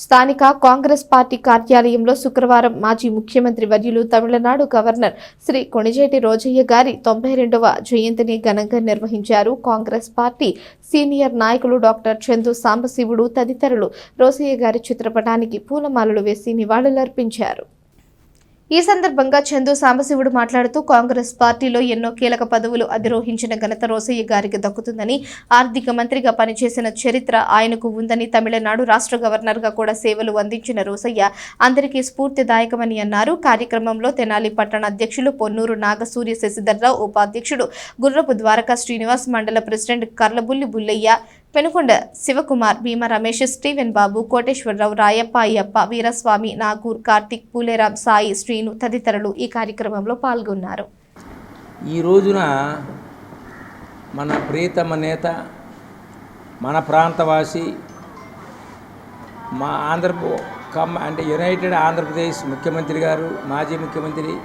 స్థానిక కాంగ్రెస్ పార్టీ కార్యాలయంలో శుక్రవారం మాజీ ముఖ్యమంత్రి వర్యులు తమిళనాడు గవర్నర్ శ్రీ కొణిజేటి రోజయ్య గారి 92వ జయంతిని ఘనంగా నిర్వహించారు. కాంగ్రెస్ పార్టీ సీనియర్ నాయకులు డాక్టర్ చందు సాంబశివుడు తదితరులు రోజయ్య గారి చిత్రపటానికి పూలమాలలు వేసి నివాళులర్పించారు. ఈ సందర్భంగా చందు సాంబశివుడు మాట్లాడుతూ కాంగ్రెస్ పార్టీలో ఎన్నో కీలక పదవులు అధిరోహించిన ఘనత రోసయ్య గారికి దక్కుతుందని, ఆర్థిక మంత్రిగా పనిచేసిన చరిత్ర ఆయనకు ఉందని, తమిళనాడు రాష్ట్ర గవర్నర్గా కూడా సేవలు అందించిన రోసయ్య అందరికీ స్ఫూర్తిదాయకమని అన్నారు. కార్యక్రమంలో తెనాలి పట్టణ అధ్యక్షులు పొన్నూరు నాగసూర్య శశిధర్రావు, ఉపాధ్యక్షుడు గుర్రపు ద్వారకా శ్రీనివాస్, మండల ప్రెసిడెంట్ కర్లబుల్లి బుల్లయ్య, పెనుకొండ శివకుమార్, భీమ రమేష్, స్టీవెన్ బాబు, కోటేశ్వరరావు, రాయప్ప, అయ్యప్ప, వీరస్వామి, నాగూర్, కార్తిక్, పూలేరాం, సాయి, శ్రీను తదితరులు ఈ కార్యక్రమంలో పాల్గొన్నారు. ఈ రోజున మన ప్రియతమ నేత, మన ప్రాంతవాసి, మా అంటే యునైటెడ్ ఆంధ్రప్రదేశ్ ముఖ్యమంత్రి గారు, మాజీ ముఖ్యమంత్రి,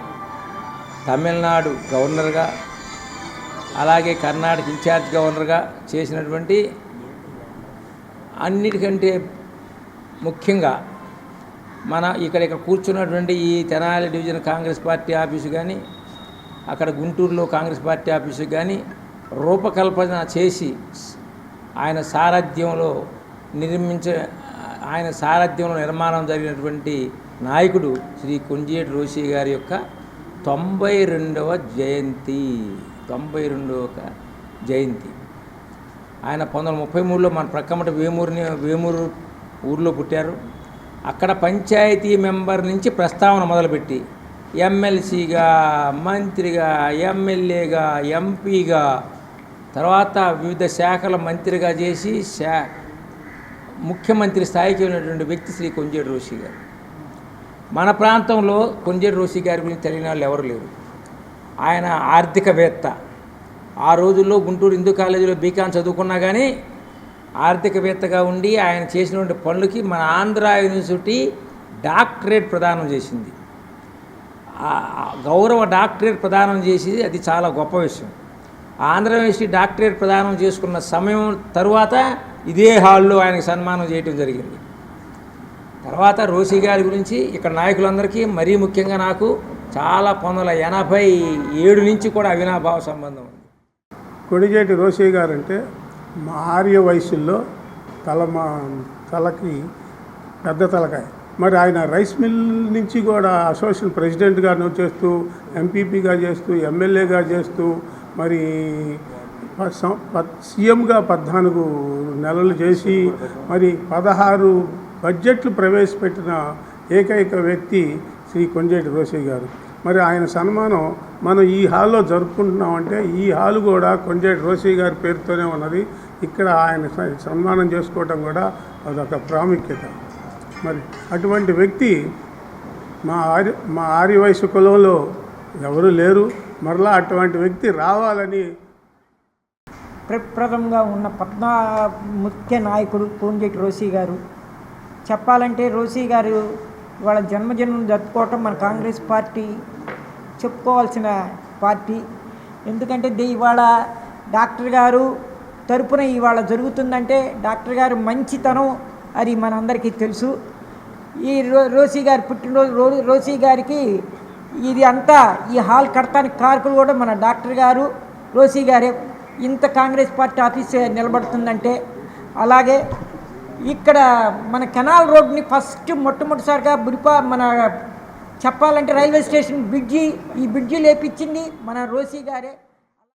తమిళనాడు గవర్నర్గా, అలాగే కర్ణాటక ఇన్ఛార్జ్ గవర్నర్గా చేసినటువంటి, అన్నిటికంటే ముఖ్యంగా మన ఇక్కడ కూర్చున్నటువంటి ఈ Tenali division Congress party office కానీ, అక్కడ గుంటూరులో కాంగ్రెస్ పార్టీ ఆఫీసు కానీ రూపకల్పన చేసి ఆయన సారథ్యంలో నిర్మాణం జరిగినటువంటి నాయకుడు శ్రీ కొంజేటి రోసయ్య గారి యొక్క 92వ జయంతి. ఆయన 1933లో మన ప్రక్కమట వేమూరు ఊర్లో పుట్టారు. అక్కడ పంచాయతీ మెంబర్ నుంచి ప్రస్తావన మొదలుపెట్టి ఎమ్మెల్సీగా, మంత్రిగా, ఎమ్మెల్యేగా, ఎంపీగా, తర్వాత వివిధ శాఖల మంత్రిగా చేసి ముఖ్యమంత్రి స్థాయికి వెళ్ళినటువంటి వ్యక్తి శ్రీ కొంజేటి రోసయ్య గారు. మన ప్రాంతంలో కొంజేటి రోసయ్య గారి గురించి తెలియని వాళ్ళు ఎవరు లేరు. ఆయన ఆర్థికవేత్త. ఆ రోజుల్లో గుంటూరు హిందూ కాలేజీలో బీకాం చదువుకున్నా కానీ ఆర్థికవేత్తగా ఉండి ఆయన చేసినటువంటి పనులకి మన ఆంధ్ర యూనివర్సిటీ డాక్టరేట్ ప్రదానం చేసింది. గౌరవ డాక్టరేట్ ప్రదానం చేసి అది చాలా గొప్ప విషయం. ఆంధ్ర యూనివర్సిటీ డాక్టరేట్ ప్రదానం చేసుకున్న సమయం తరువాత ఇదే హాల్లో ఆయనకు సన్మానం చేయడం జరిగింది. తర్వాత రోసయ్య గారి గురించి ఇక్కడ నాయకులందరికీ, మరీ ముఖ్యంగా నాకు చాలా 1987 నుంచి కూడా అవినాభావ సంబంధం ఉంది. కొణిజేటి రోసయ్య గారు అంటే మా ఆర్య వయసుల్లో తలకి పెద్ద తలకాయ. మరి ఆయన రైస్ మిల్ నుంచి కూడా అసోసియేషన్ ప్రెసిడెంట్గా చేస్తూ, ఎంపీపీగా చేస్తూ, ఎమ్మెల్యేగా చేస్తూ, మరి సీఎంగా 14 నెలలు చేసి, మరి 16 బడ్జెట్లు ప్రవేశపెట్టిన ఏకైక వ్యక్తి శ్రీ కొంజేటి రోసయ్య గారు. మరి ఆయన సన్మానం మనం ఈ హాల్లో జరుపుకుంటున్నామంటే ఈ హాలు కూడా కొంజేటి రోసయ్య గారి పేరుతోనే ఉన్నది. ఇక్కడ ఆయన సన్మానం చేసుకోవటం కూడా అదొక ప్రాముఖ్యత. మరి అటువంటి వ్యక్తి మా ఆర్య వయసు కులంలో ఎవరు లేరు. మరలా అటువంటి వ్యక్తి రావాలని ప్రప్రథంగా ఉన్న ముఖ్య నాయకుడు కొంజేటి రోసయ్య గారు. చెప్పాలంటే రోసయ్య గారు వాళ్ళ జన్మదినం జరుపుకోవటం మన కాంగ్రెస్ పార్టీ చెప్పుకోవాల్సిన పార్టీ. ఎందుకంటే ఇవాళ డాక్టర్ గారు తరపున ఇవాళ జరుగుతుందంటే డాక్టర్ గారు మంచితనం అది మనందరికీ తెలుసు. ఈ రోసయ్య గారి పుట్టినరోజు రోసయ్య గారికి ఇది అంతా ఈ హాల్ కడతానికి కారకులు కూడా మన డాక్టర్ గారు, రోసయ్య గారే. ఇంత కాంగ్రెస్ పార్టీ ఆఫీస్ నిలబడుతుందంటే, అలాగే ఇక్కడ మన కెనాల్ రోడ్ని మొట్టమొదటిసారిగా మన చెప్పాలంటే రైల్వే స్టేషన్ బ్రిడ్జి, ఈ బ్రిడ్జి లేపించింది మన రోసయ్య గారే.